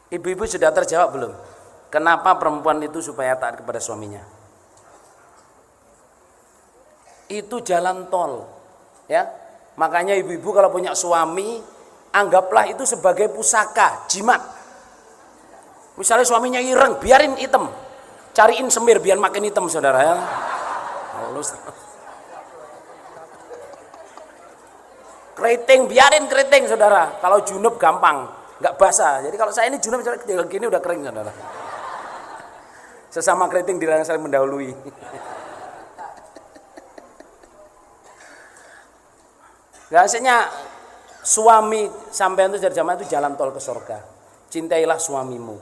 Ibu-ibu sudah terjawab belum? Kenapa perempuan itu supaya taat kepada suaminya? Itu jalan tol, ya. Makanya ibu-ibu kalau punya suami, anggaplah itu sebagai pusaka, jimat. Misalnya suaminya ireng, biarin hitam. Cariin semir biar makin hitam, saudara ya. Keriting, biarin keriting, saudara. Kalau junub gampang, nggak basah. Jadi kalau saya ini junub, gini udah kering, saudara. Sesama keriting dilarang saling mendahului. Biasanya suami sampean itu dari zaman itu jalan tol ke surga. Cintailah suamimu.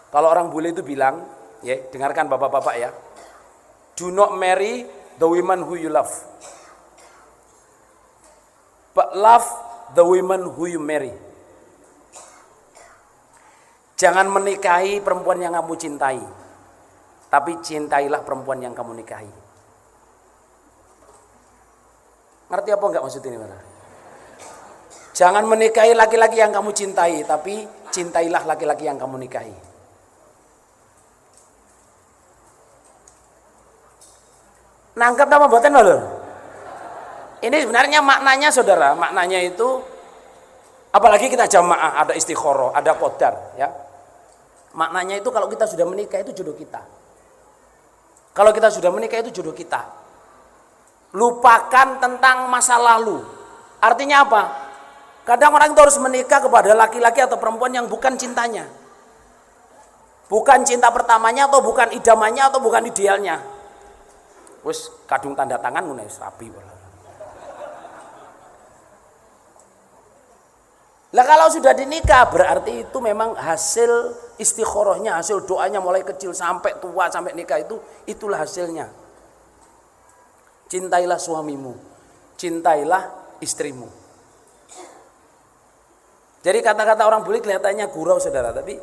Kalau orang bule itu bilang, ya, dengarkan bapak-bapak ya. Do not marry the women who you love, but love the women who you marry. Jangan menikahi perempuan yang kamu cintai, tapi cintailah perempuan yang kamu nikahi. Ngerti apa enggak maksud ini, Pak? Jangan menikahi laki-laki yang kamu cintai, tapi cintailah laki-laki yang kamu nikahi. Nangkep apa mboten lho? Ini sebenarnya maknanya, saudara, maknanya itu apalagi kita jamaah, ada istikharah, ada qadar, ya. Maknanya itu kalau kita sudah menikah itu jodoh kita. Kalau kita sudah menikah itu jodoh kita. Lupakan tentang masa lalu. Artinya apa? Kadang orang itu harus menikah kepada laki-laki atau perempuan yang bukan cintanya. Bukan cinta pertamanya, atau bukan idamannya, atau bukan idealnya. Wis kadung tanda tangan ngono wis rapi. Lah kalau sudah dinikah berarti itu memang hasil istikharahnya, hasil doanya mulai kecil sampai tua sampai nikah itulah hasilnya. Cintailah suamimu, cintailah istrimu. Jadi kata-kata orang bule kelihatannya gurau, saudara, tapi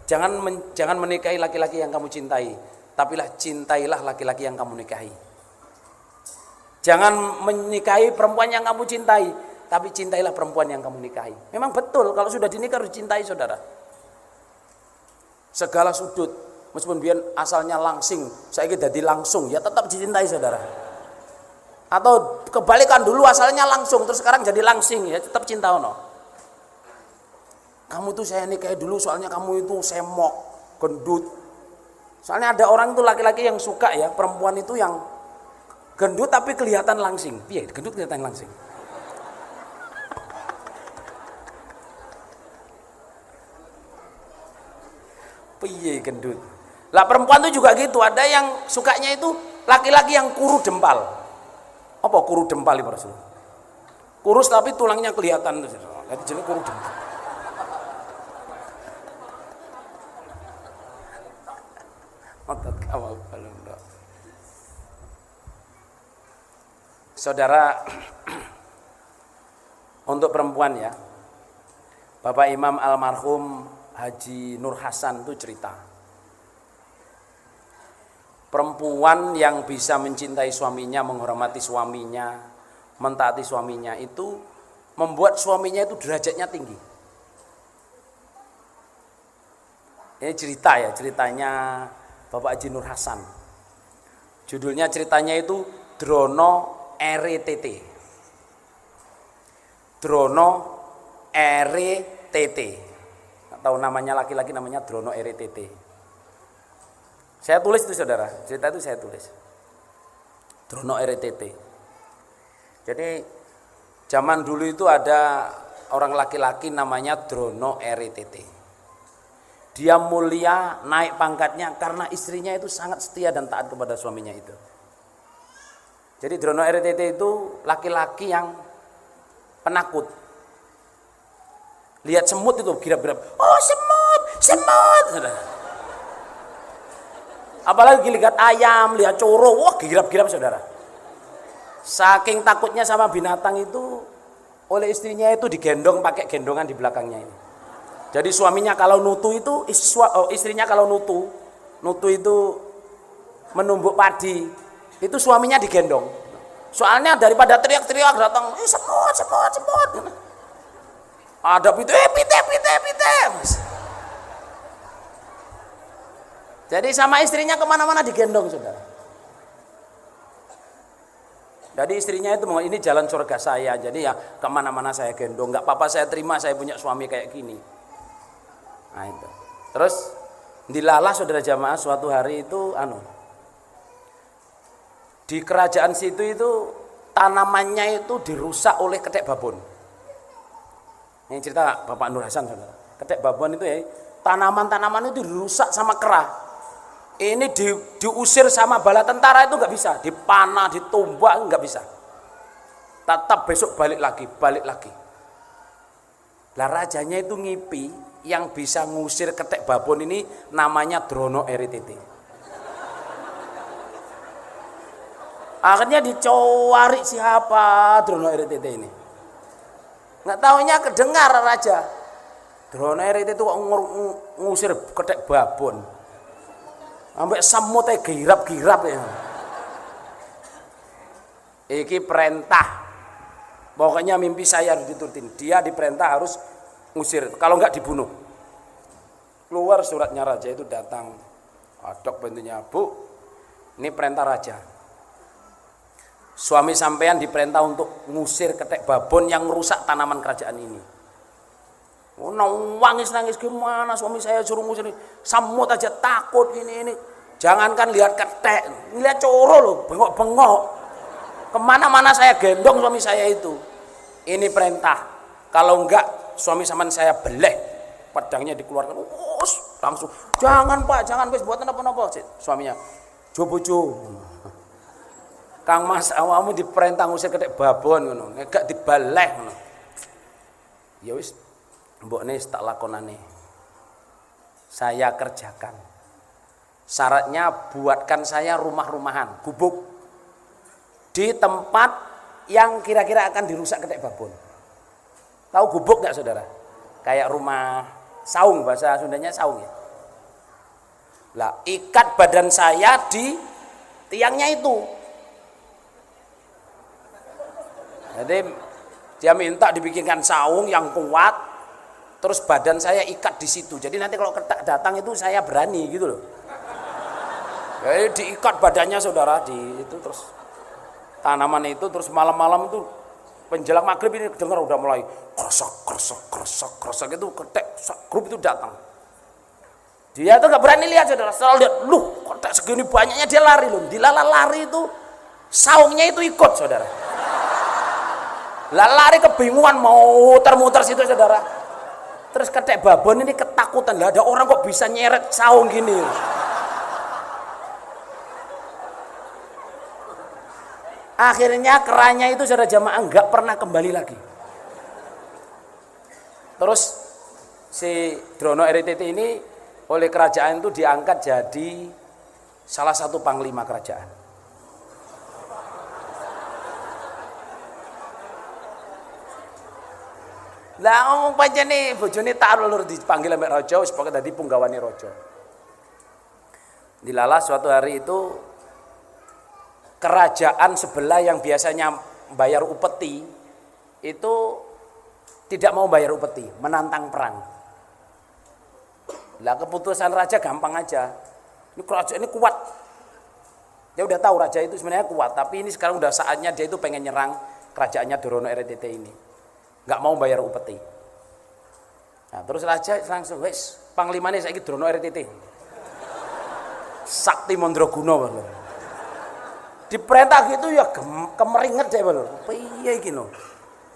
jangan menikahi laki-laki yang kamu cintai, tapilah cintailah laki-laki yang kamu nikahi. Jangan menikahi perempuan yang kamu cintai, tapi cintailah perempuan yang kamu nikahi. Memang betul kalau sudah dinikah harus cintai, saudara. Segala sudut, meskipun biar asalnya langsing, saiki dadi langsung, ya tetap dicintai, saudara. Atau kebalikan, dulu asalnya langsung terus sekarang jadi langsing, ya tetap cinta ono. Kamu tuh saya nikahi dulu soalnya kamu itu semok, gendut. Soalnya ada orang itu laki-laki yang suka ya perempuan itu yang gendut tapi kelihatan langsing. Iya, gendut kelihatan langsing. Piye gendut. Lah perempuan itu juga gitu, ada yang sukanya itu laki-laki yang kuru dempal. Apa kuru dempal itu Rasul? Kurus tapi tulangnya kelihatan. Jadi jenis kuru dempal. Saudara, untuk perempuan ya, Bapak Imam almarhum Haji Nur Hasan itu cerita. Perempuan yang bisa mencintai suaminya, menghormati suaminya, mentaati suaminya itu membuat suaminya itu derajatnya tinggi. Ini cerita ya, ceritanya Bapak Haji Nur Hasan. Judulnya ceritanya itu Drono RTT. Drono RTT. Tahu namanya laki-laki namanya Drono RTT. Saya tulis itu, saudara, cerita itu saya tulis. Drono RTT. Jadi zaman dulu itu ada orang laki-laki namanya Drono RTT. Dia mulia, naik pangkatnya karena istrinya itu sangat setia dan taat kepada suaminya itu. Jadi Drono RTT itu laki-laki yang penakut. Lihat semut itu girap-girap. Oh semut, semut. Apalagi lihat ayam, lihat coro, wah girap-girap, saudara. Saking takutnya sama binatang itu, oleh istrinya itu digendong pakai gendongan di belakangnya ini. Jadi suaminya kalau nutu itu, istrinya kalau nutu itu menumbuk padi, itu suaminya digendong. Soalnya daripada teriak-teriak datang, semut, semut, semut. Ada pite. Jadi sama istrinya kemana-mana digendong, saudara. Jadi istrinya itu ini jalan surga saya, jadi ya kemana-mana saya gendong, nggak apa-apa saya terima, saya punya suami kayak gini. Nah itu. Terus dilalah saudara jamaah suatu hari itu di kerajaan situ itu tanamannya itu dirusak oleh ketek babon. Ini cerita Bapak Nur Hasan, saudara. Ketek babon itu ya tanaman-tanaman itu dirusak sama kera. Ini diusir sama bala tentara itu nggak bisa, dipanah, ditombak nggak bisa. Tetap besok balik lagi. Lah rajanya itu ngipi, yang bisa ngusir ketek babon ini namanya Drono RTT. Akhirnya dicari siapa Drono RTT ini. Nggak taunya kedengar raja. Drono RTT itu kok ngusir ketek babon. Sampai semutnya girap-girap ya. Iki perintah. Pokoknya mimpi saya harus diturutin. Dia diperintah harus ngusir. Kalau enggak dibunuh. Keluar suratnya raja itu datang. Adok pintunya, Bu. Ini perintah raja. Suami sampean diperintah untuk ngusir ketek babon yang merusak tanaman kerajaan ini. Oh, nangis gimana suami saya suruh ngusir ini. Samut aja takut ini. Jangankan lihat ketek, lihat coro loh, bengok-bengok. Kemana-mana saya gendong suami saya itu. Ini perintah. Kalau enggak suami sampean saya beleh. Pedangnya dikeluarkan. Langsung. Jangan Pak, jangan wis buatan apa-apa. Suaminya. Jobojo. Kang Mas awamu diperintah ngusir ketek babon ngono. Nek dibaleh ngono. Ya wis mbokne tak lakonane. Saya kerjakan. Syaratnya buatkan saya rumah-rumahan, gubuk di tempat yang kira-kira akan dirusak ketek babon. Tahu gubuk enggak, saudara? Kayak rumah saung, bahasa Sundanya saung ya. Lah, ikat badan saya di tiangnya itu. Jadi dia minta dibikinkan saung yang kuat. Terus badan saya ikat di situ. Jadi nanti kalau ketek datang itu saya berani gitu loh. Jadi diikat badannya saudara di itu terus tanaman itu terus malam-malam itu menjelang maghrib ini dengar udah mulai krosok itu ketek grup itu datang. Dia tuh nggak berani lihat saudara. Selalu lihat, ketek segini banyaknya dia lari loh. Dilala lari itu saungnya itu ikut saudara. Lah lari kebingungan mau muter-muter situ saudara. Terus ketek babon ini ketakutan, lah ada orang kok bisa nyeret saung gini. Akhirnya keranya itu saudara jamaah enggak pernah kembali lagi. Terus si Drono RTT ini oleh kerajaan itu diangkat jadi salah satu panglima kerajaan. Lah ngomong pancene bojone tak lur dipanggil ambek raja wis pokoke dadi punggawane raja. Dilalah suatu hari itu kerajaan sebelah yang biasanya bayar upeti itu tidak mau bayar upeti, menantang perang. Lah keputusan raja gampang aja. Ini kerajaan ini kuat. Dia udah tahu raja itu sebenarnya kuat, tapi ini sekarang udah saatnya dia itu pengen nyerang kerajaannya Drono RTT ini. Nggak mau bayar upeti. Nah, terus raja langsung, wes panglimane saiki Drono RTT. Sakti Mandraguna lho. Diperintah gitu ya kemeringet deh lho. Piye iki lho.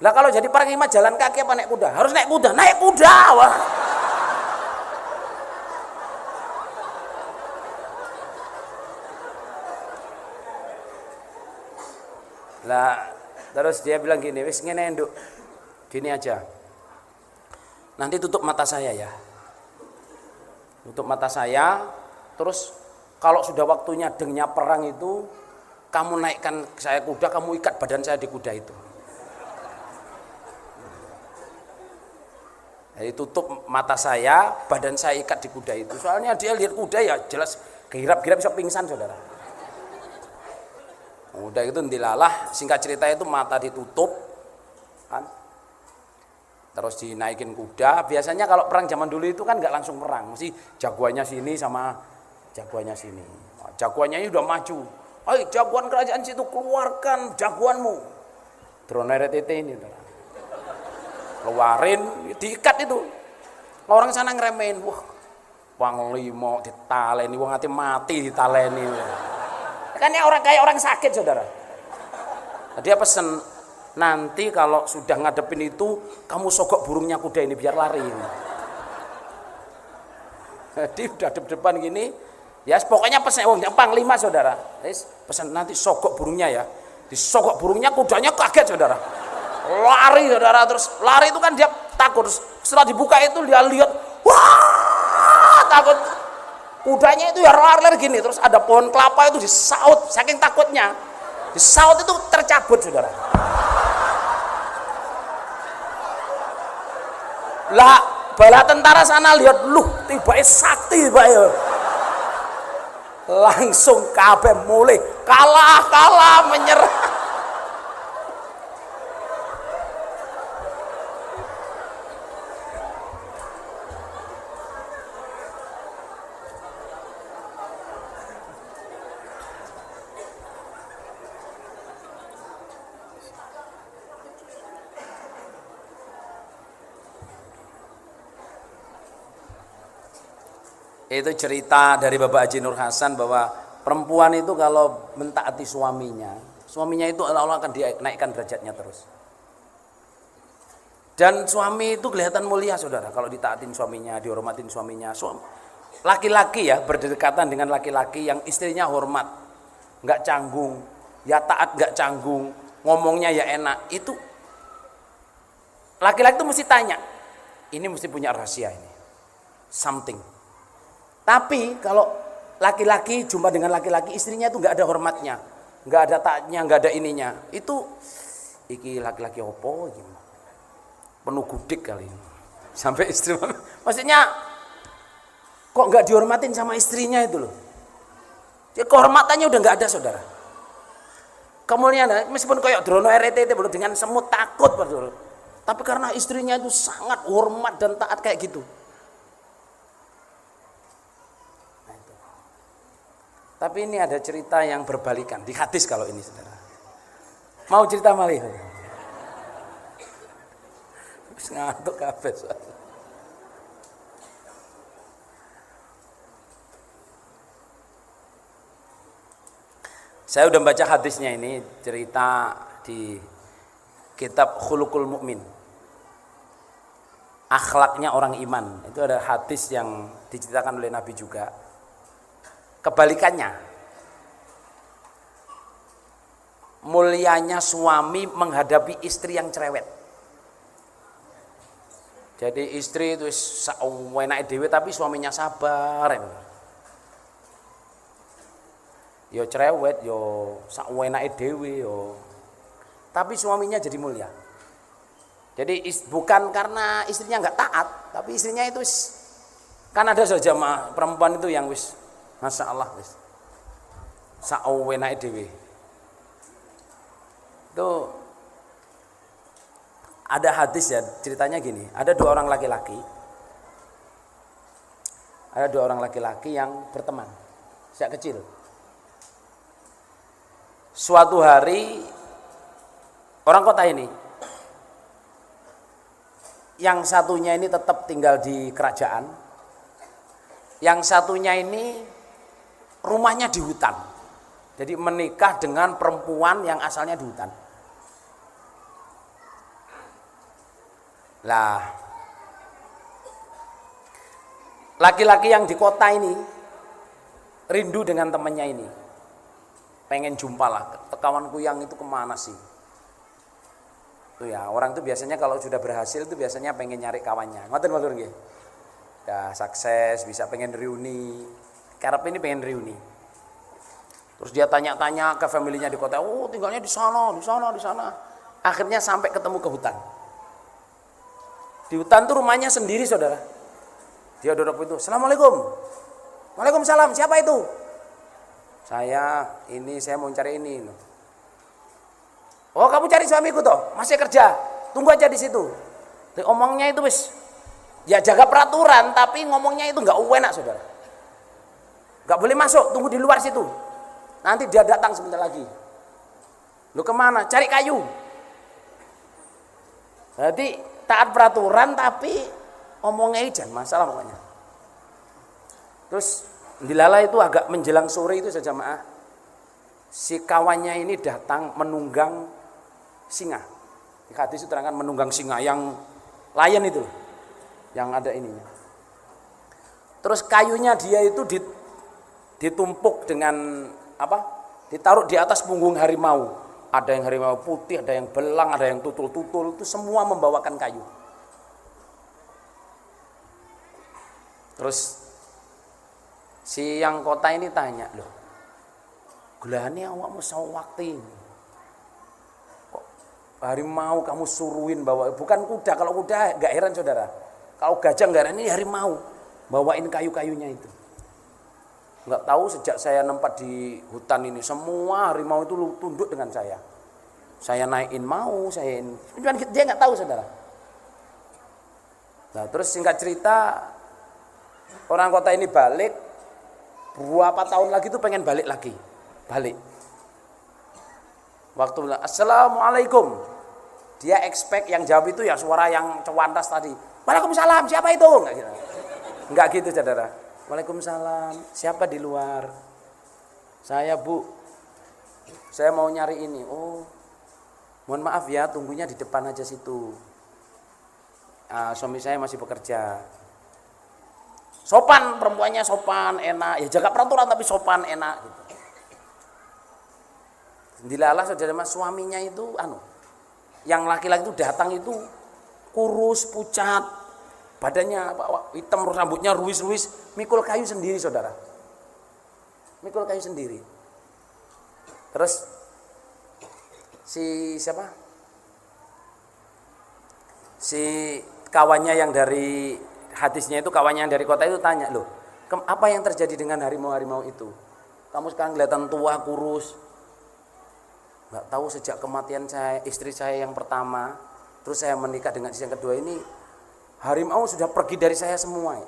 Lah kalau jadi panglima jalan kaki apa naik kuda? Harus naik kuda. Naik kuda. Wah. Lah terus dia bilang gini, wis ngene nduk. Gini aja, nanti tutup mata saya ya, tutup mata saya, terus kalau sudah waktunya dengnya perang itu, kamu naikkan saya kuda, kamu ikat badan saya di kuda itu. Jadi tutup mata saya, badan saya ikat di kuda itu, soalnya dia lihat kuda ya jelas girap-girap bisa pingsan saudara. Udah itu dilalah, singkat cerita itu mata ditutup, kan? Terus dinaikin kuda. Biasanya kalau perang zaman dulu itu kan nggak langsung perang, mesti jagoannya sini sama jagoannya sini. Jagoannya ini udah maju. Ayo jagoan kerajaan situ, keluarkan jagoanmu. Drone RTT ini. Keluarin, diikat itu. Orang sana ngeremehin, wah panglima ditaleni, wong ati mati ditaleni. Kan ya orang kayak orang sakit, saudara. Dia pesen, nanti kalau sudah ngadepin itu, kamu sogok burungnya kuda ini biar lari. Jadi udah depan gini, ya pokoknya pesen, panglima saudara, pesen nanti sogok burungnya ya. Disogok burungnya, kudanya kaget saudara. Lari saudara, terus lari itu kan dia takut. Setelah dibuka itu dia lihat, wah takut. Kudanya itu ya lari gini, terus ada pohon kelapa itu disaut, saking takutnya. Disaut itu tercabut saudara. Lah bala tentara sana lihat, tiba sakti Pak ya. Langsung kabeh mulai kalah menyerah. Itu cerita dari Bapak Haji Nur Hasan bahwa perempuan itu kalau mentaati suaminya itu Allah akan dinaikkan derajatnya terus. Dan suami itu kelihatan mulia saudara kalau ditaatin suaminya, dihormatin suaminya. Laki-laki ya berdekatan dengan laki-laki yang istrinya hormat, nggak canggung, ya taat nggak canggung, ngomongnya ya enak. Itu laki-laki itu mesti tanya, ini mesti punya rahasia ini, something. Tapi kalau laki-laki jumpa dengan laki-laki, istrinya itu nggak ada hormatnya, nggak ada taatnya, nggak ada ininya. Itu iki laki-laki opo gitu. Penuh gudik kali ini. Sampai istri maksudnya kok nggak dihormatin sama istrinya itu loh. Jadi kehormatannya udah nggak ada saudara. Kemudian meskipun kayak drono RTT dengan semut takut betul. Tapi karena istrinya itu sangat hormat dan taat kayak gitu. Tapi ini ada cerita yang berbalikan di hadis kalau ini saudara. Mau cerita malih? Ngantuk kabeh. Saya udah baca hadisnya ini, cerita di kitab Khuluqul Mukmin. Akhlaknya orang iman. Itu ada hadis yang diceritakan oleh Nabi juga. Kebalikannya, mulianya suami menghadapi istri yang cerewet. Jadi istri itu enak dewe tapi suaminya sabar. Yo cerewet, yo enak dewe yo. Tapi suaminya jadi mulia. Jadi bukan karena istrinya nggak taat, tapi istrinya itu kan ada saja perempuan itu yang Masya Allah wis sawenake dhewe. Itu ada hadis ya, ceritanya gini, ada dua orang laki-laki yang berteman sejak kecil. Suatu hari orang kota ini, yang satunya ini tetap tinggal di kerajaan, yang satunya ini rumahnya di hutan. Jadi menikah dengan perempuan yang asalnya di hutan. Lah, laki-laki yang di kota ini rindu dengan temannya ini. Pengen jumpa lah, kawanku yang itu kemana sih? Tuh ya, orang itu biasanya kalau sudah berhasil itu biasanya pengen nyari kawannya. Ngoten nggih. Ya, sukses, bisa pengen reuni. Karep ini pengen reuni. Terus dia tanya-tanya ke familynya di kota, oh tinggalnya di sana. Akhirnya sampai ketemu ke hutan. Di hutan tuh rumahnya sendiri saudara. Dia duduk itu, Assalamualaikum. Waalaikumsalam, siapa itu? Saya mau cari ini. Oh kamu cari suamiku toh, masih kerja, tunggu aja di situ. Omongnya itu ya jaga peraturan, tapi ngomongnya itu nggak enak saudara. Nggak boleh masuk, tunggu di luar situ. Nanti dia datang sebentar lagi. Lu kemana? Cari kayu. Jadi taat peraturan tapi omongnya jangan masalah pokoknya. Terus dilala itu agak menjelang sore itu saja jamaah. Si kawannya ini datang menunggang singa. Di hadis itu terangkan menunggang singa yang lion itu, yang ada ininya. Terus kayunya dia itu ditumpuk dengan apa? Ditaruh di atas punggung harimau. Ada yang harimau putih, ada yang belang, ada yang tutul-tutul, itu semua membawakan kayu. Terus si yang kota ini tanya, loh, gelane awakmu sawakti. Kok harimau kamu suruhin bawa, bukan kuda, kalau kuda gak heran saudara. Kalau gajah gak heran, ini harimau bawain kayu-kayunya itu. Nggak tahu sejak saya nempat di hutan ini semua harimau itu tunduk dengan saya. Saya naikin mau, cuman dia nggak tahu saudara. Nah terus singkat cerita orang kota ini balik, berapa tahun lagi tuh pengen balik lagi, balik. Waktu bilang assalamualaikum, dia expect yang jawab itu ya suara yang cewantas tadi. Waalaikumsalam, siapa itu? Nggak gitu saudara. Waalaikumsalam, siapa di luar? Saya bu, saya mau nyari ini. Oh, mohon maaf ya, tunggunya di depan aja situ. Suami saya masih bekerja. Sopan, perempuannya sopan, enak. Ya jaga peraturan tapi sopan, enak. Gitu. Dilalah saudara mas, suaminya itu, yang laki-laki itu datang itu kurus, pucat. Badannya hitam, rambutnya ruis-ruis, mikul kayu sendiri saudara. Mikul kayu sendiri. Terus si siapa? Si kawannya yang dari hadisnya itu, kawannya yang dari kota itu tanya, loh, apa yang terjadi dengan harimau-harimau itu? Kamu sekarang kelihatan tua, kurus. Nggak tahu sejak kematian saya, istri saya yang pertama, terus saya menikah dengan istri yang kedua ini, harimau sudah pergi dari saya semua.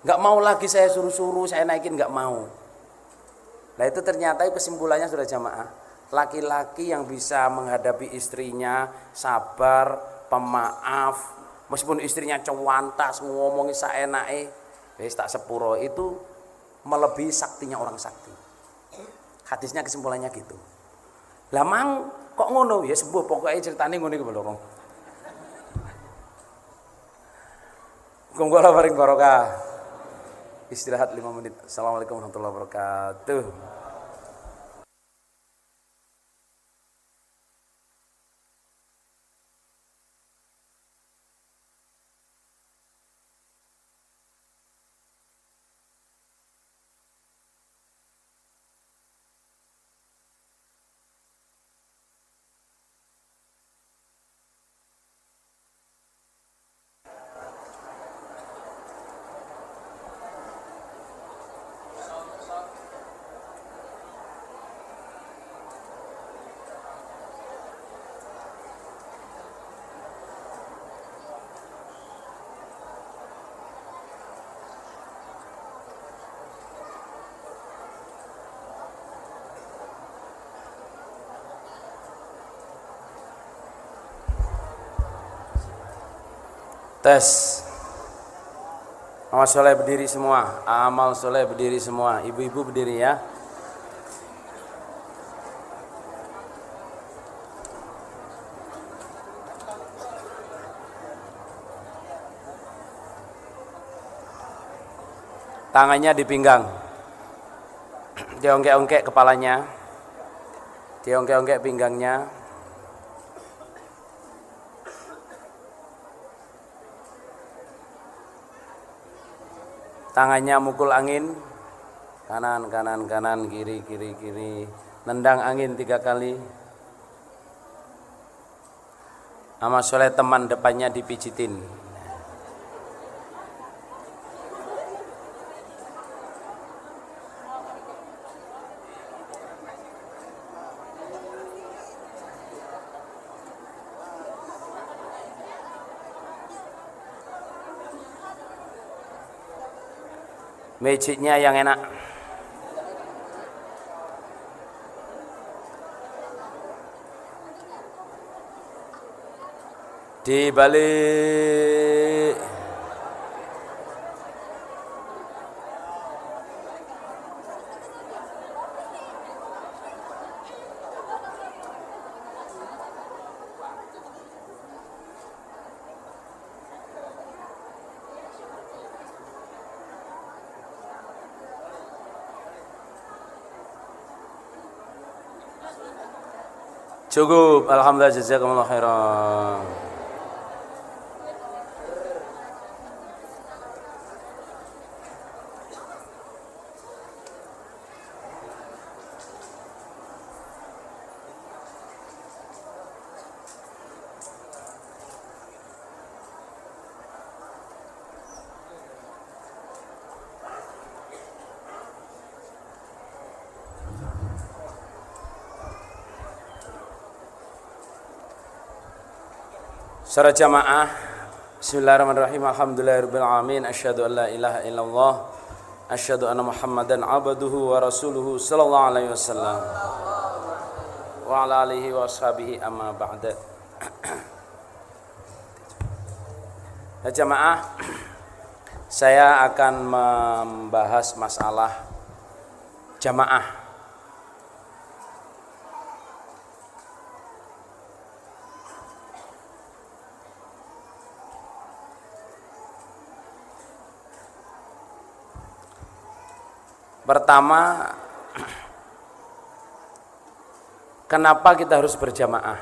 Nggak mau lagi saya suruh-suruh, saya naikin, nggak mau. Nah itu ternyata kesimpulannya sudah jamaah. Laki-laki yang bisa menghadapi istrinya, sabar, pemaaf, meskipun istrinya cewantas, ngomongin saenake, wis tak sepuro, itu melebihi saktinya orang sakti. Hadisnya kesimpulannya gitu. Lah mang kok ngono ya sembuh pokoknya ceritane ngono iku lho. Muga-muga paring barokah. Istirahat 5 menit. Assalamualaikum warahmatullahi wabarakatuh. Tes. Amal soleh berdiri semua. Amal soleh berdiri semua. Ibu-ibu berdiri ya. Tangannya di pinggang. Diongkek-ongkek kepalanya. Diongkek-ongkek pinggangnya. Tangannya mukul angin, kanan kanan kanan, kiri kiri kiri, nendang angin 3 kali. Amal soleh teman depannya dipijitin. Magicnya yang enak. Di balik cukup, alhamdulillah, jazakumullah khairan. Secara jamaah, bismillahirrahmanirrahim, alhamdulillahirabbil alamin, asyhadu an la ilaha illallah, asyhadu anna muhammadan abduhu wa rasuluhu sallallahu alaihi wasallam wa ala alihi wa ashabihi amma ba'da. Ya jamaah, saya akan membahas masalah jamaah. Pertama, kenapa kita harus berjamaah?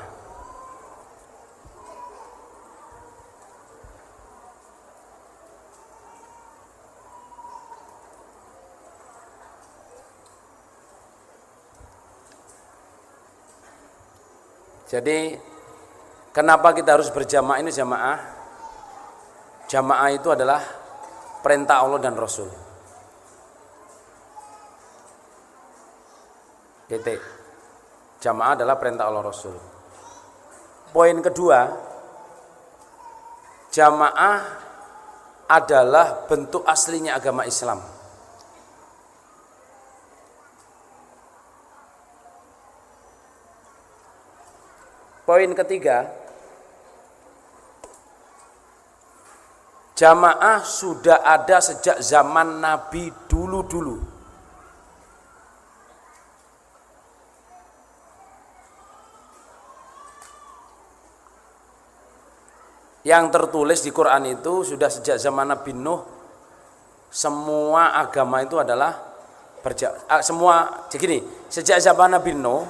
Jadi, kenapa kita harus berjamaah ini jamaah? Jamaah itu adalah perintah Allah dan Rasul. Titik. Jamaah adalah perintah Allah Rasul. Poin kedua, jamaah adalah bentuk aslinya agama Islam. Poin ketiga, jamaah sudah ada sejak zaman Nabi dulu-dulu. Yang tertulis di Quran itu sudah sejak zaman Nabi Nuh. Semua agama itu adalah sejak zaman Nabi Nuh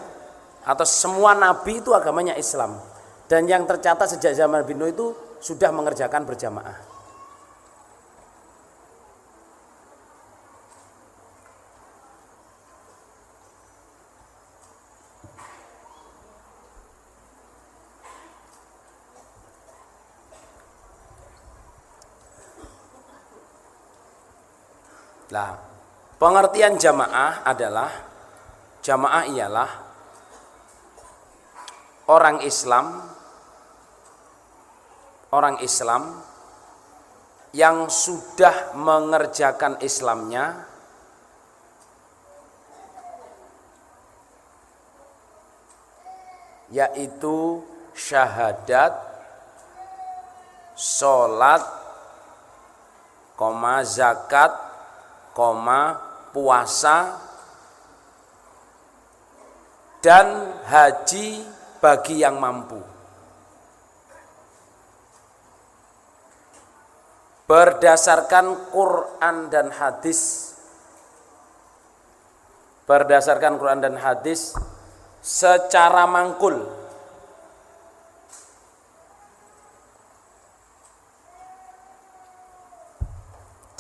atau semua nabi itu agamanya Islam. Dan yang tercatat sejak zaman Nabi Nuh itu sudah mengerjakan berjamaah. Nah, pengertian jamaah adalah, jamaah ialah orang Islam yang sudah mengerjakan Islamnya yaitu syahadat, sholat, zakat, puasa, dan haji bagi yang mampu. Berdasarkan Quran dan hadis, secara mangkul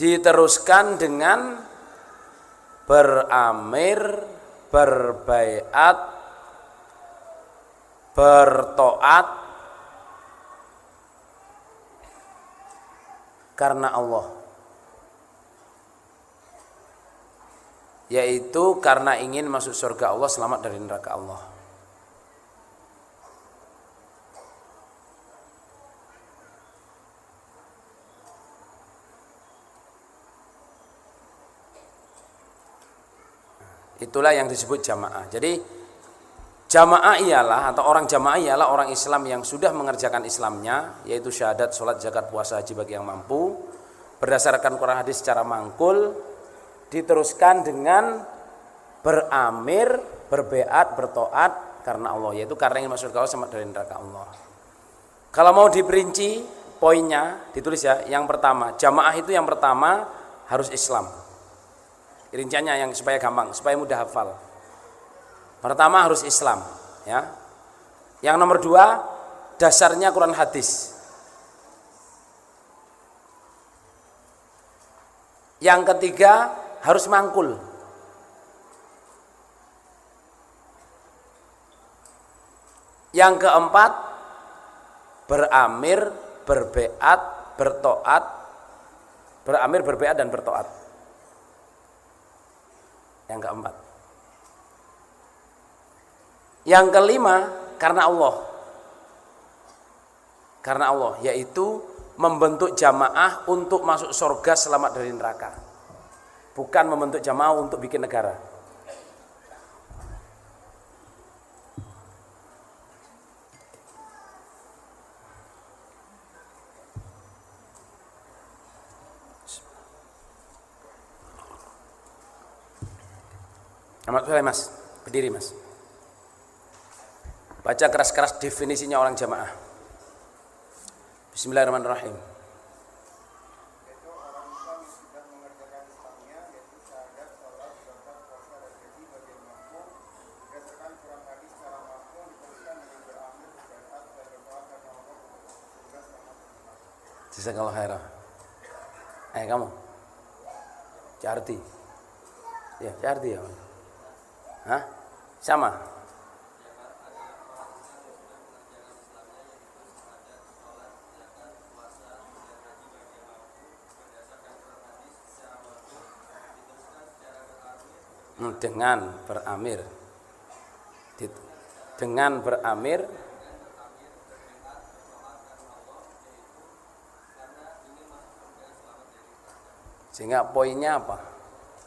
diteruskan dengan beramir, berbaiat, bertoat karena Allah, yaitu karena ingin masuk surga Allah, selamat dari neraka Allah. Itulah yang disebut jamaah. Jadi jamaah ialah atau orang jamaah ialah orang Islam yang sudah mengerjakan Islamnya, yaitu syahadat, sholat, zakat, puasa, haji bagi yang mampu, berdasarkan Quran hadis secara mangkul, diteruskan dengan beramir, berbeat, bertoat karena Allah, yaitu karena ingin masuk ke Allah sama dari neraka Allah. Kalau mau diperinci poinnya ditulis ya. Yang pertama, jamaah itu yang pertama harus Islam. Rinciannya yang supaya gampang, supaya mudah hafal. Pertama harus Islam, ya. Yang nomor 2, dasarnya Quran hadis. Yang ketiga harus mangkul. Yang keempat beramir, berbeat, bertoat, beramir, berbeat dan bertoat. Yang keempat. Yang kelima karena Allah. Karena Allah, yaitu membentuk jamaah untuk masuk surga selamat dari neraka. Bukan membentuk jamaah untuk bikin negara. Amat boleh mas, berdiri mas. Baca keras-keras definisinya orang jamaah. Bismillahirrahmanirrahim. Jazakallahu khairan. Kamu Jardi. Ya, Jardi ya. Hah? Sama. Dengan beramir. Dengan beramir sehingga poinnya apa?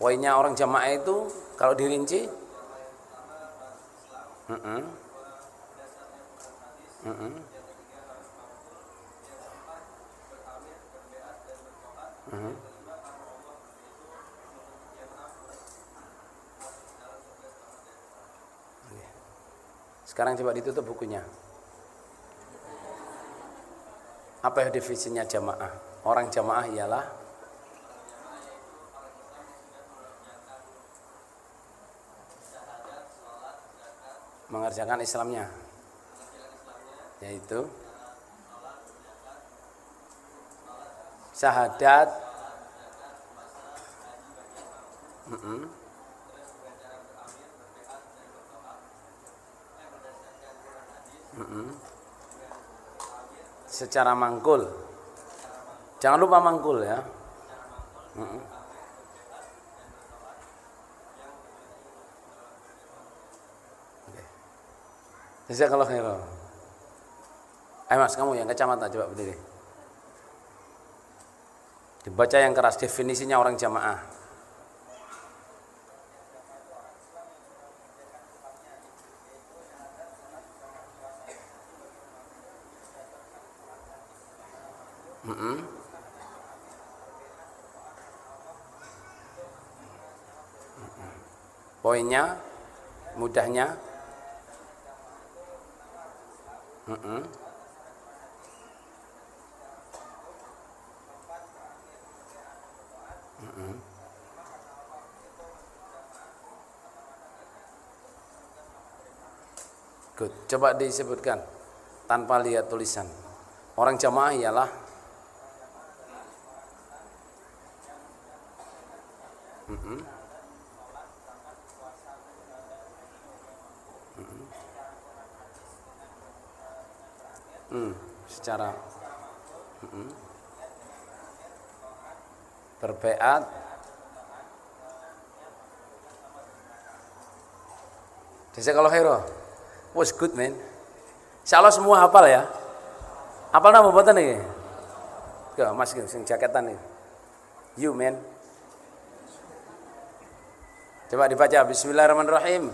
Poinnya orang jamaah itu kalau dirinci Sekarang coba ditutup bukunya. Apa definisinya jamaah? Orang jamaah ialah mengerjakan Islamnya, yaitu syahadat, secara mangkul. Jangan lupa mangkul ya. Jazakallahu khairan. Ayo mas, kamu yang kacamata coba berdiri. Dibaca yang keras definisinya orang jamaah. Poinnya, mudahnya. Good. Coba disebutkan tanpa lihat tulisan. Orang jamaah ialah secara berbeat, jazakallahu khairan. Was good man. Insyaallah semua hafal ya. Hafal nama buatan nih. Ke Mas sing jaketan nih. You man. Coba dibaca, bismillahirrahmanirrahim.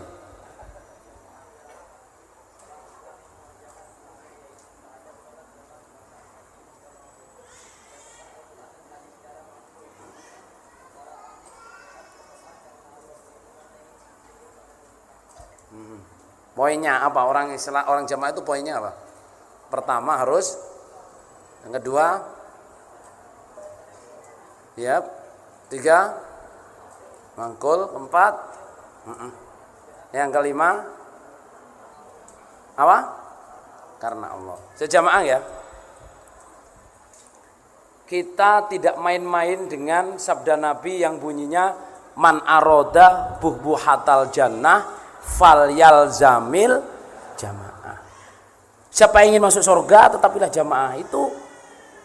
Poinnya apa? Orang Islam, orang jamaah itu poinnya apa? Pertama harus, yang kedua, ya, tiga, mangkul, keempat, yang kelima, apa? Karena Allah. Sejamaah ya. Kita tidak main-main dengan sabda Nabi yang bunyinya man aroda buhbuhatal jannah fal yalzamil jamaah. Siapa yang ingin masuk surga tetapilah jamaah.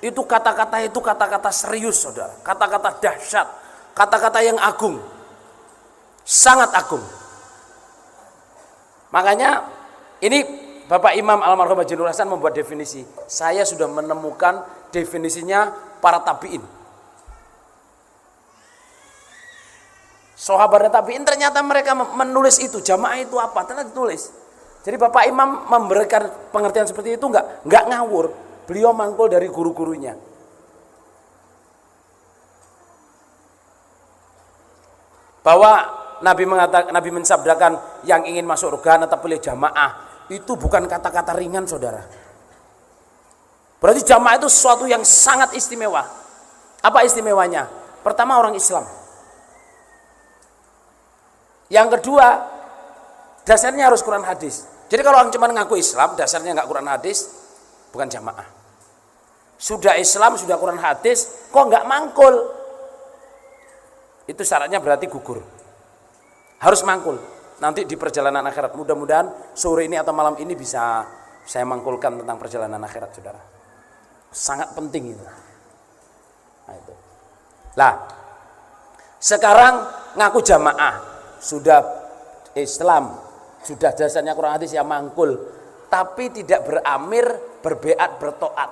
Itu kata-kata serius, saudara. Kata-kata dahsyat, kata-kata yang agung, sangat agung. Makanya ini Bapak Imam almarhum Haji Nur Hasan membuat definisi. Saya sudah menemukan definisinya para tabiin. Sahabatnya tabiin ternyata mereka menulis itu, jamaah itu apa? Ternyata ditulis. Jadi Bapak Imam memberikan pengertian seperti itu enggak ngawur. Beliau mangkul dari guru-gurunya. Bahwa Nabi mensabdakan yang ingin masuk surga tetap pilih jamaah. Itu bukan kata-kata ringan, saudara. Berarti jamaah itu sesuatu yang sangat istimewa. Apa istimewanya? Pertama, orang Islam. Yang kedua, dasarnya harus Quran hadis. Jadi kalau orang cuma ngaku Islam, dasarnya nggak Quran hadis, bukan jamaah. Sudah Islam, sudah Quran hadis, kok nggak mangkul? Itu syaratnya berarti gugur. Harus mangkul. Nanti di perjalanan akhirat, mudah-mudahan sore ini atau malam ini bisa saya mangkulkan tentang perjalanan akhirat, saudara. Sangat penting itu. Nah, itu. Lah, sekarang ngaku jamaah, sudah Islam, sudah dasarnya Quran hadis yang mangkul, tapi tidak beramir, berbeat, bertoat.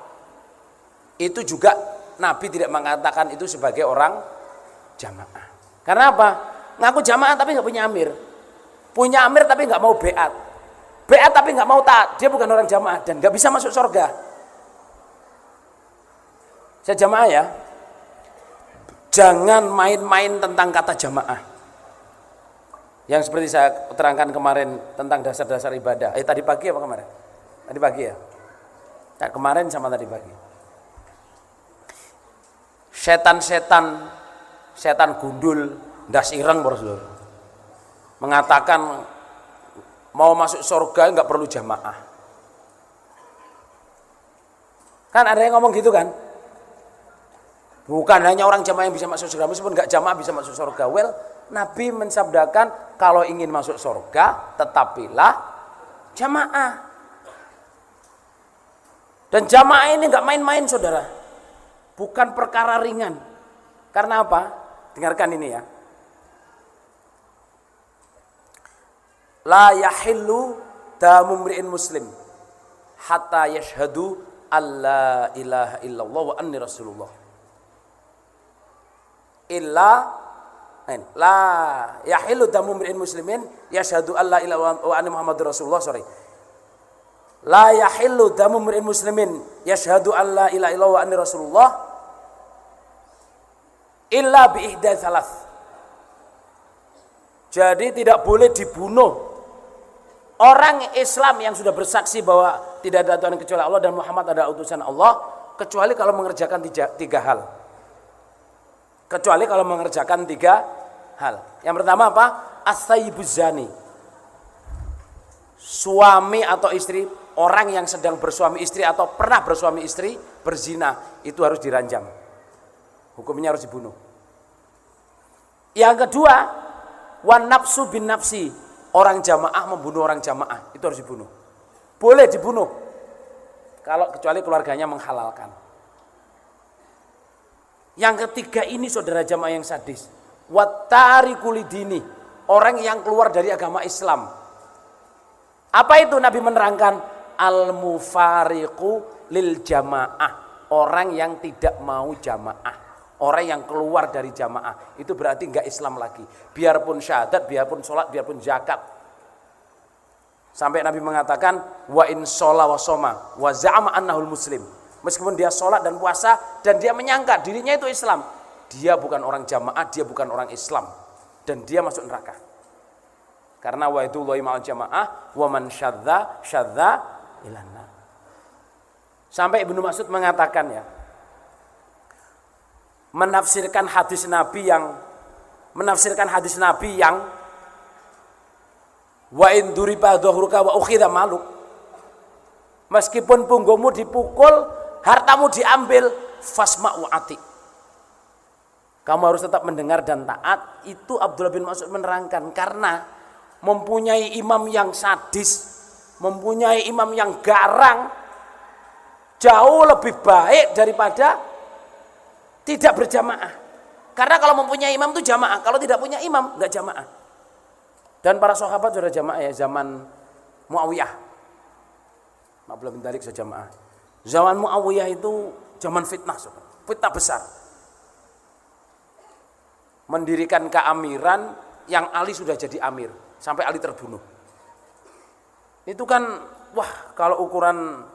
Itu juga Nabi tidak mengatakan itu sebagai orang jamaah. Karena apa? Ngaku jamaah tapi nggak punya amir. Punya amir tapi nggak mau beat. Beat tapi nggak mau taat. Dia bukan orang jamaah dan nggak bisa masuk surga. Saya jamaah ya. Jangan main-main tentang kata jamaah. Yang seperti saya terangkan kemarin tentang dasar-dasar ibadah. Tadi pagi apa kemarin? Tadi pagi ya? Kemarin sama tadi pagi. Setan gundul, ndas ireng, Bro. Mengatakan mau masuk surga nggak perlu jamaah. Kan ada yang ngomong gitu kan? Bukan hanya orang jamaah yang bisa masuk surga, meskipun nggak jamaah bisa masuk surga. Well, Nabi mensabdakan kalau ingin masuk surga, tetapilah jamaah. Dan jamaah ini nggak main-main, saudara. Bukan perkara ringan. Karena apa? Dengarkan ini ya. La yahillu damu mri'in muslim hatta yashhadu alla ilaha illallah wa anni rasulullah. La yahillu damu mri'in muslimin yashhadu alla ilaha wa anni muhammadur rasulullah. La yahillu damu mri'in muslimin yashhadu alla ilaha illallah wa anni rasulullah illa bi ihda thalath. Jadi tidak boleh dibunuh orang Islam yang sudah bersaksi bahwa tidak ada Tuhan kecuali Allah dan Muhammad adalah utusan Allah, kecuali kalau mengerjakan tiga hal. Kecuali kalau mengerjakan tiga hal. Yang pertama apa? As-sayyibuz zani. Suami atau istri, orang yang sedang bersuami istri atau pernah bersuami istri berzina, itu harus diranjam. Hukumnya harus dibunuh. Yang kedua, wan nafsu bin nafsi. Orang jamaah membunuh orang jamaah, itu harus dibunuh. Boleh dibunuh kalau kecuali keluarganya menghalalkan. Yang ketiga ini saudara jamaah yang sadis. Wattariku lidini, orang yang keluar dari agama Islam. Apa itu? Nabi menerangkan al-mufariqu lil jamaah, orang yang tidak mau jamaah, Orang yang keluar dari jamaah itu berarti enggak Islam lagi. Biarpun syahadat, biarpun sholat, biarpun zakat. Sampai Nabi mengatakan wa in shola wa soma wa za'ama annahul muslim. Meskipun dia sholat dan puasa dan dia menyangka dirinya itu Islam, dia bukan orang jamaah, dia bukan orang Islam dan dia masuk neraka. Karena wa itu Allahi ma'al jamaah wa man syadza ilan nar. Sampai Ibnu Mas'ud mengatakan ya, menafsirkan hadis Nabi yang wa in duriba dhahruka wa ukhidha maluk. Meskipun punggungmu dipukul, hartamu diambil, fasma'u ati. Kamu harus tetap mendengar dan taat. Itu Abdullah bin Mas'ud menerangkan karena mempunyai imam yang sadis, mempunyai imam yang garang jauh lebih baik daripada tidak berjamaah. Karena kalau mempunyai imam itu jamaah, kalau tidak punya imam enggak jamaah. Dan para sahabat sudah jamaah ya zaman Muawiyah. Abdullah bin Tariq sudah jamaah. Zaman Muawiyah itu zaman fitnah, fitnah besar. Mendirikan keamiran yang Ali sudah jadi amir sampai Ali terbunuh. Itu kan wah, kalau ukuran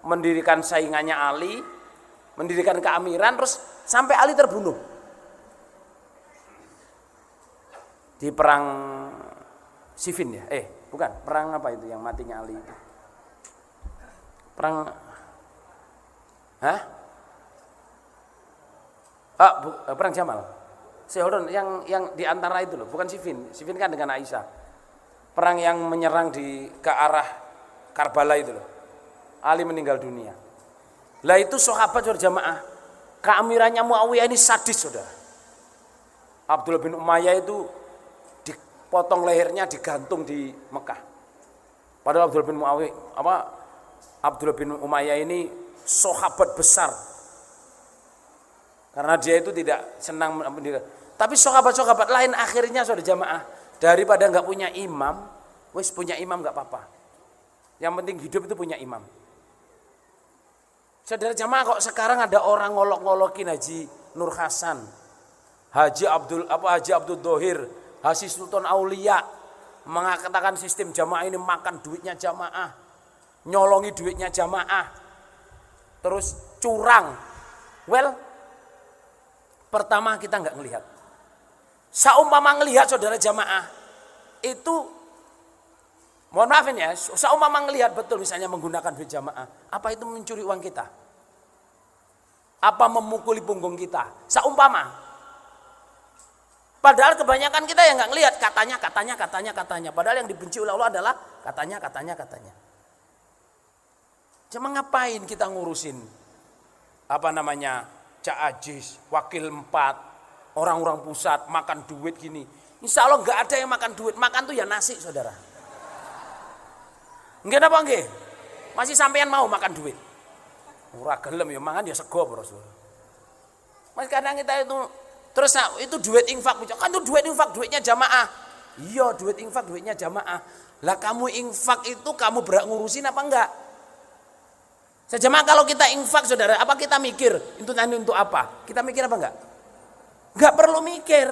mendirikan saingannya Ali, mendirikan keamiran terus sampai Ali terbunuh di perang Siffin ya, bukan perang apa itu yang matinya Ali itu, perang perang Jamal, Hold yang di antara itu loh, bukan Siffin kan dengan Aisyah, perang yang menyerang ke arah Karbala itu loh, Ali meninggal dunia. Lah itu sahabat berjamaah. Keamirannya Muawiyah ini sadis, saudara. Abdullah bin Umayyah itu dipotong lehernya, digantung di Mekah. Padahal Abdullah bin Umayyah ini sahabat besar. Karena dia itu tidak senang mendidik. Tapi sahabat-sahabat lain akhirnya sudah jamaah. Daripada enggak punya imam, wis punya imam enggak apa-apa. Yang penting hidup itu punya imam. Saudara jamaah, kok sekarang ada orang ngolok-ngolokin Haji Nur Hasan, Haji Abdul Dohir, Haji Sultan Aulia, mengatakan sistem jamaah ini makan duitnya jamaah, nyolongi duitnya jamaah, terus curang. Well, pertama kita nggak ngelihat. Saumpama ngelihat saudara jamaah itu, mohon maafin ya, saumpama ngelihat betul misalnya menggunakan duit jamaah, apa itu mencuri uang kita? Apa memukuli punggung kita? Saumpama. Padahal kebanyakan kita yang nggak ngelihat, katanya. Padahal yang dibenci oleh Allah adalah katanya. Cuma ngapain kita ngurusin Cak Ajis, Wakil 4, orang-orang pusat makan duit gini. Insya Allah nggak ada yang makan duit, makan tuh ya nasi, saudara. Nggak apa nggih? Masih sampean mau makan duit? Ora gelem ya mangan ya sego bros. Mas kadang kita itu terus itu duit infak, kan itu duit infak, duitnya jamaah. Iya, duit infak, duitnya jamaah. Lah kamu infak itu kamu berak ngurusin apa enggak? Sejamaah kalau kita infak saudara, apa kita mikir untuk apa? Kita mikir apa enggak? Enggak perlu mikir.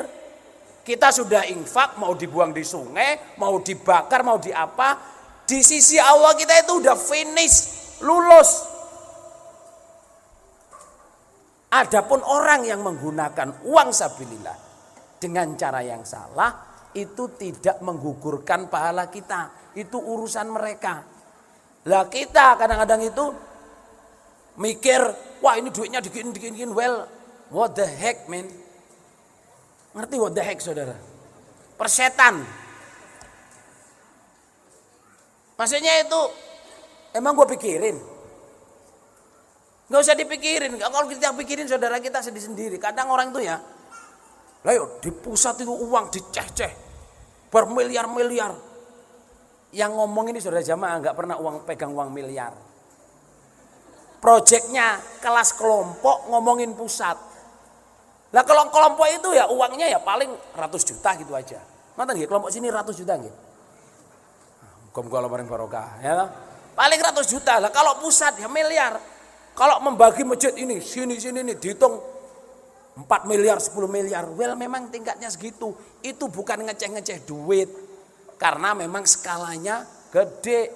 Kita sudah infak, mau dibuang di sungai, mau dibakar, mau di apa? Di sisi Allah kita itu udah finish, lulus. Adapun orang yang menggunakan uang sabilillah dengan cara yang salah, itu tidak menggugurkan pahala kita. Itu urusan mereka. Lah kita kadang-kadang itu mikir, wah ini duitnya digini, well, what the heck man? Ngerti what the heck saudara? Persetan. Maksudnya itu, emang gue pikirin? Nggak usah dipikirin. Kalau kita pikirin saudara kita sedih sendiri. Kadang orang itu ya, lah yuk di pusat itu uang diceh-ceh bermiliar-miliar. Yang ngomong ini saudara jamaah nggak pernah pegang uang miliar. Proyeknya kelas kelompok ngomongin pusat. Lah kalau kelompok itu ya uangnya ya paling ratus juta gitu aja. Nonton nggih kelompok sini ratus juta nggih. Muga-muga paling barokah ya. Paling ratus juta. Lah kalau pusat ya miliar. Kalau membagi masjid ini, sini nih dihitung 4 miliar, 10 miliar. Well, memang tingkatnya segitu. Itu bukan ngeceh-ngeceh duit. Karena memang skalanya gede.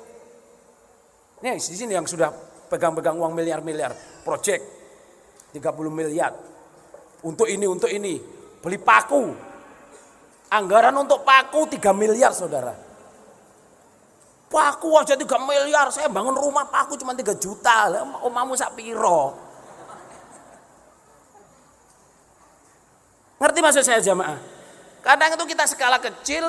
Nih, di sini yang sudah pegang-pegang uang miliar-miliar. Project 30 miliar. Untuk ini. Beli paku. Anggaran untuk paku 3 miliar, saudara. Paku aja 3 miliar. Saya bangun rumah paku cuma 3 juta. Omamu sak piro. Ngerti maksud saya jamaah? Kadang itu kita skala kecil,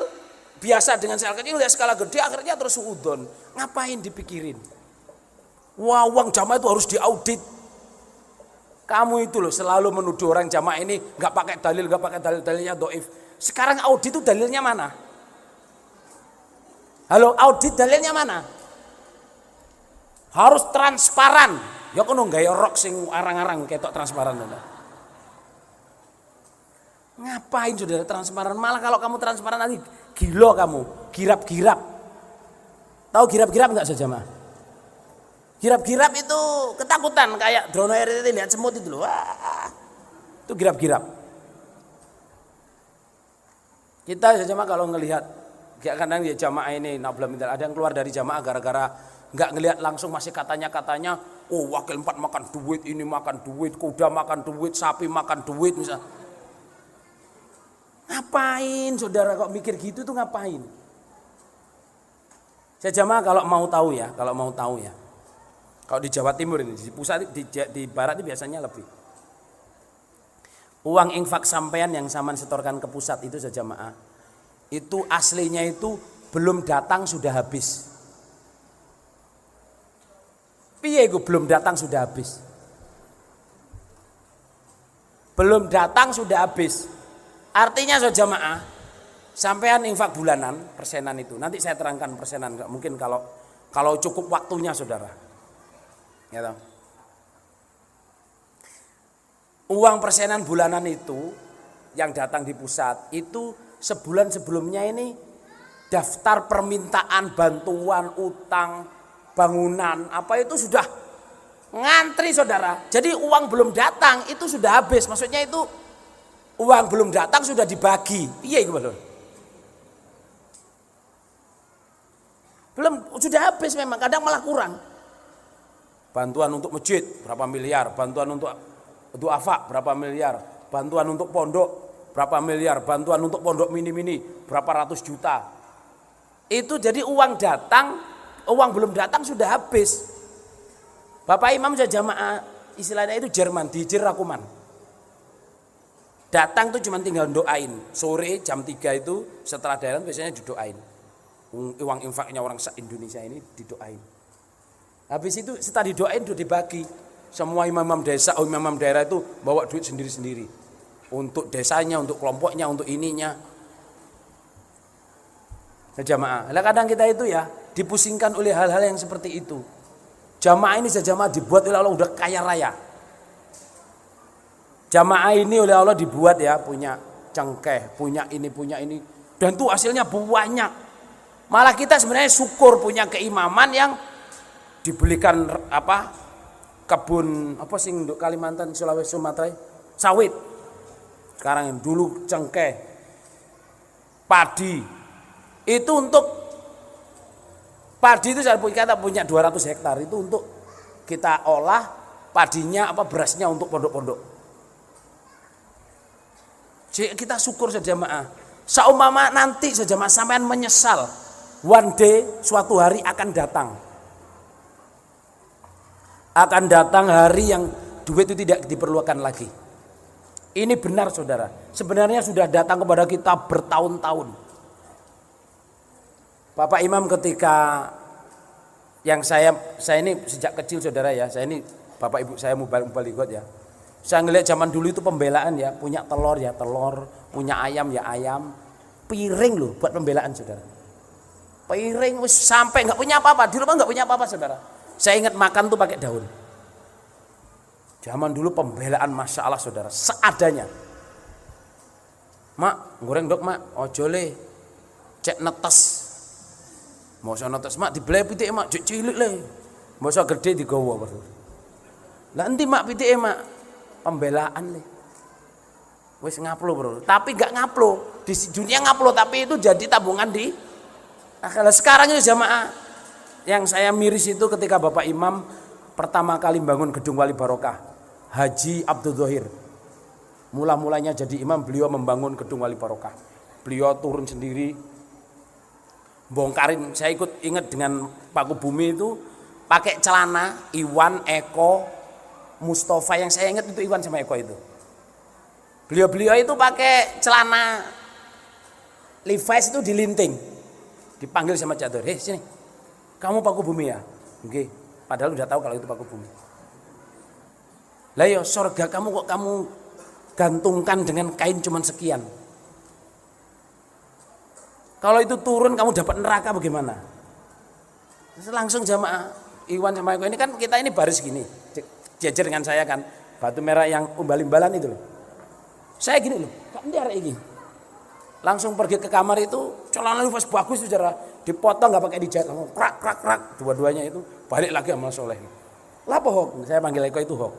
biasa dengan skala kecil, lihat skala gede, akhirnya terus suudon. Ngapain dipikirin? Wah, uang jamaah itu harus diaudit. Kamu itu loh selalu menuduh orang jamaah ini nggak pakai dalilnya doif. Sekarang audit itu dalilnya mana? Halo, audit dalilnya mana? Harus transparan. Ya kono gaya rok sing arang-arang ketok transparan. Ngapain saudara transparan? Malah kalau kamu transparan nanti gila kamu, girap-girap. Tahu girap-girap enggak saja mah? Girap-girap itu ketakutan kayak drone RRT lihat semut itu loh. Wah. Itu girap-girap. Kita saja mah kalau ngelihat kadang ya jamaah ini ada yang keluar dari jamaah gara-gara enggak ngelihat langsung masih katanya oh wakil 4 makan duit, ini makan duit, kuda makan duit, sapi makan duit misalnya. Ngapain saudara kok mikir gitu tuh ngapain? Saya jamaah kalau mau tahu ya. Kalau di Jawa Timur ini, di pusat, di barat ini biasanya lebih. Uang infak sampean yang saman setorkan ke pusat itu saja jamaah. Itu aslinya itu belum datang sudah habis. Piye iku belum datang sudah habis? Belum datang sudah habis. Artinya so jamaah, sampean infak bulanan, persenan itu. Nanti saya terangkan persenan, mungkin kalau cukup waktunya saudara. Ya toh. Uang persenan bulanan itu yang datang di pusat itu sebulan sebelumnya ini daftar permintaan bantuan utang bangunan apa itu sudah ngantri saudara. Jadi uang belum datang itu sudah habis. Maksudnya itu uang belum datang sudah dibagi. Iya itu betul. Belum sudah habis memang, kadang malah kurang. Bantuan untuk masjid berapa miliar, bantuan untuk duafa berapa miliar, bantuan untuk pondok berapa miliar, bantuan untuk pondok mini-mini berapa ratus juta. Itu jadi uang belum datang sudah habis. Bapak Imam jamaah istilahnya itu Jerman, di Jerakuman. Datang tuh cuma tinggal doain. Sore jam 3 itu setelah daerah biasanya didoain. Uang infaknya orang se-Indonesia ini didoain. Habis itu setelah didoain udah dibagi. Semua imam desa, imam daerah itu bawa duit sendiri-sendiri. Untuk desanya, untuk kelompoknya, untuk ininya. Jamaah. Lah kadang kita itu ya dipusingkan oleh hal-hal yang seperti itu. Jamaah ini sejamaah dibuat oleh Allah udah kaya raya. Jamaah ini oleh Allah dibuat ya, punya cengkeh, punya ini. Dan tuh hasilnya banyak. Malah kita sebenarnya syukur punya keimaman yang dibelikan kebun apa sih untuk Kalimantan, Sulawesi, Sumatera, sawit. Sekarang yang dulu cengkeh, padi. Itu untuk padi itu saya punya 200 hektar itu untuk kita olah padinya berasnya untuk pondok-pondok. Jadi kita syukur sejamaah. Saumpama nanti sejamaah sampean menyesal, one day suatu hari akan datang. Akan datang hari yang duit itu tidak diperlukan lagi. Ini benar saudara. Sebenarnya sudah datang kepada kita bertahun-tahun. Bapak Imam ketika yang saya ini sejak kecil saudara ya, saya ini bapak ibu saya mubalighot ya. Saya ngelihat zaman dulu itu pembelaan ya, punya telur ya telur, punya ayam ya ayam, piring loh buat pembelaan saudara. Piring sampai nggak punya apa-apa, di rumah nggak punya apa-apa saudara. Saya ingat makan tuh pakai daun. Zaman dulu pembelaan masya Allah saudara, seadanya. Mak, goreng dok mak, ojo le, cek netes. Mau so netes mak dibeli pitik mak, cek cilik le. Mau so gede digawa. Lah nanti mak pitik mak, pembelaan le. Wis ngaplo bro, tapi gak ngaplo. Di dunia ngaplo tapi itu jadi tabungan di akhirat. Sekarang ini jamaah yang saya miris itu ketika Bapak Imam pertama kali bangun gedung Wali Barokah, Haji Abdul Zohir. Mula-mulanya jadi imam beliau membangun gedung Wali Barokah. Beliau turun sendiri, bongkarin. Saya ingat dengan Paku Bumi itu pakai celana Iwan, Eko, Mustafa, yang saya ingat itu Iwan sama Eko itu. Beliau itu pakai celana Levi's itu dilinting. Dipanggil sama Cak Dur, sini. Kamu Paku Bumi ya? Oke. Padahal udah tahu kalau itu Paku Bumi. Lah ya surga kamu kok kamu gantungkan dengan kain cuman sekian. Kalau itu turun kamu dapat neraka bagaimana? Langsung jamaah Iwan sama Eko ini kan kita ini baris gini. Jajar dengan saya kan. Batu merah yang umbal-imbalan itu loh. Saya gini loh, kok ini arek ini. Langsung pergi ke kamar itu, celana Levi's bagus itu cara dipotong nggak pakai dijahit, langsung krak dua-duanya itu balik lagi sama Soleh. Lapo hok, saya panggil Eko itu hok.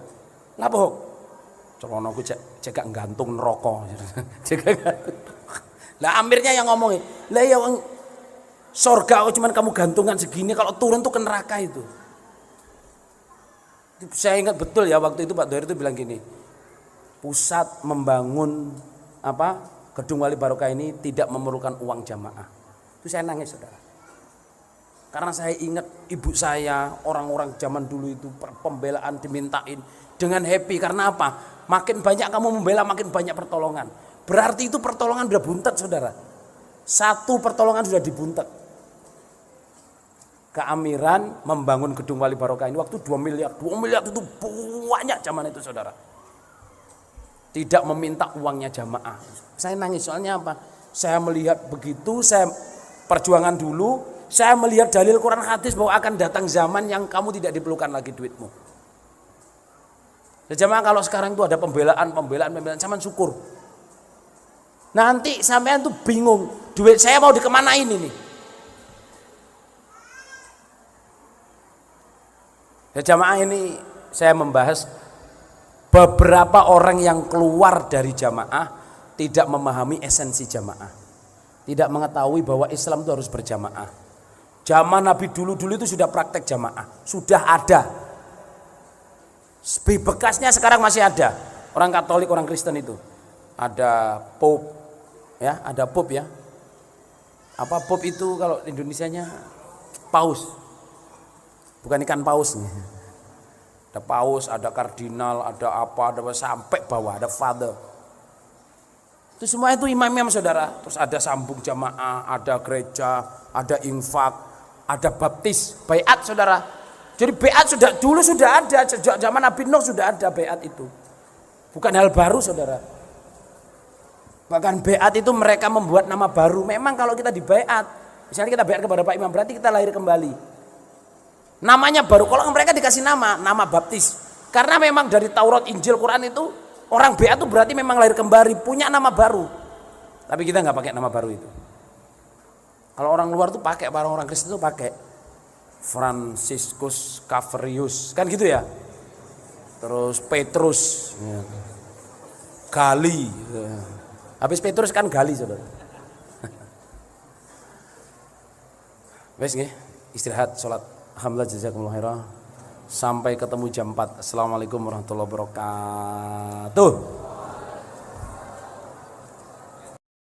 Lapo hok, celana aku cek gantung neraka. Lah amirnya yang ngomongin, lah ya surga cuman kamu gantungan segini, kalau turun tuh ke neraka itu. Saya ingat betul ya waktu itu Pak Doer itu bilang gini, pusat membangun gedung Wali Barokah ini tidak memerlukan uang jamaah. Itu saya nangis saudara. Karena saya ingat ibu saya, orang-orang zaman dulu itu pembelaan dimintain dengan happy. Karena apa? Makin banyak kamu membela, makin banyak pertolongan. Berarti itu pertolongan sudah buntet saudara. Satu pertolongan sudah dibuntet. Keamiran membangun gedung Wali Barokah ini waktu 2 miliar. 2 miliar itu banyak zaman itu saudara. Tidak meminta uangnya jamaah. Saya nangis soalnya apa? Saya melihat begitu, saya perjuangan dulu, saya melihat dalil Quran hadis bahwa akan datang zaman yang kamu tidak diperlukan lagi duitmu. Ya, jamaah kalau sekarang itu ada pembelaan, zaman syukur. Nanti sampean tuh bingung, duit saya mau dikemanain ini? Ya jamaah ini saya membahas beberapa orang yang keluar dari jamaah tidak memahami esensi jamaah. Tidak mengetahui bahwa Islam itu harus berjamaah. Zaman Nabi dulu itu sudah praktek jamaah. Sudah ada. Bekasnya sekarang masih ada. Orang Katolik, orang Kristen itu. Ada Pope. Ya, ada Pope ya. Apa Pope itu kalau Indonesianya? Paus. Bukan ikan paus nih. Ada paus, ada kardinal, ada apa, ada sampai bawah, ada father. Itu semua itu imam-imam saudara. Terus ada sambung jamaah, ada gereja, ada infak, ada baptis, baiat saudara. Jadi baiat dulu sudah ada, sejak zaman Nabi Nuh sudah ada baiat itu. Bukan hal baru saudara. Bahkan baiat itu mereka membuat nama baru. Memang kalau kita di baiat, misalnya kita baiat kepada Pak Imam, berarti kita lahir kembali. Namanya baru, kalau mereka dikasih nama baptis. Karena memang dari Taurat, Injil, Quran itu orang baiat itu berarti memang lahir kembali, punya nama baru. Tapi kita nggak pakai nama baru itu. Kalau orang luar tuh pakai, orang Kristen tuh pakai Franciscus Caverius, kan gitu ya. Terus Petrus, ya. Gali. Ya. Habis Petrus kan Gali saudara. Wes nggih, istirahat, sholat. Alhamdulillah jazakumullah khairan. Sampai ketemu jam 4. Assalamualaikum warahmatullahi wabarakatuh.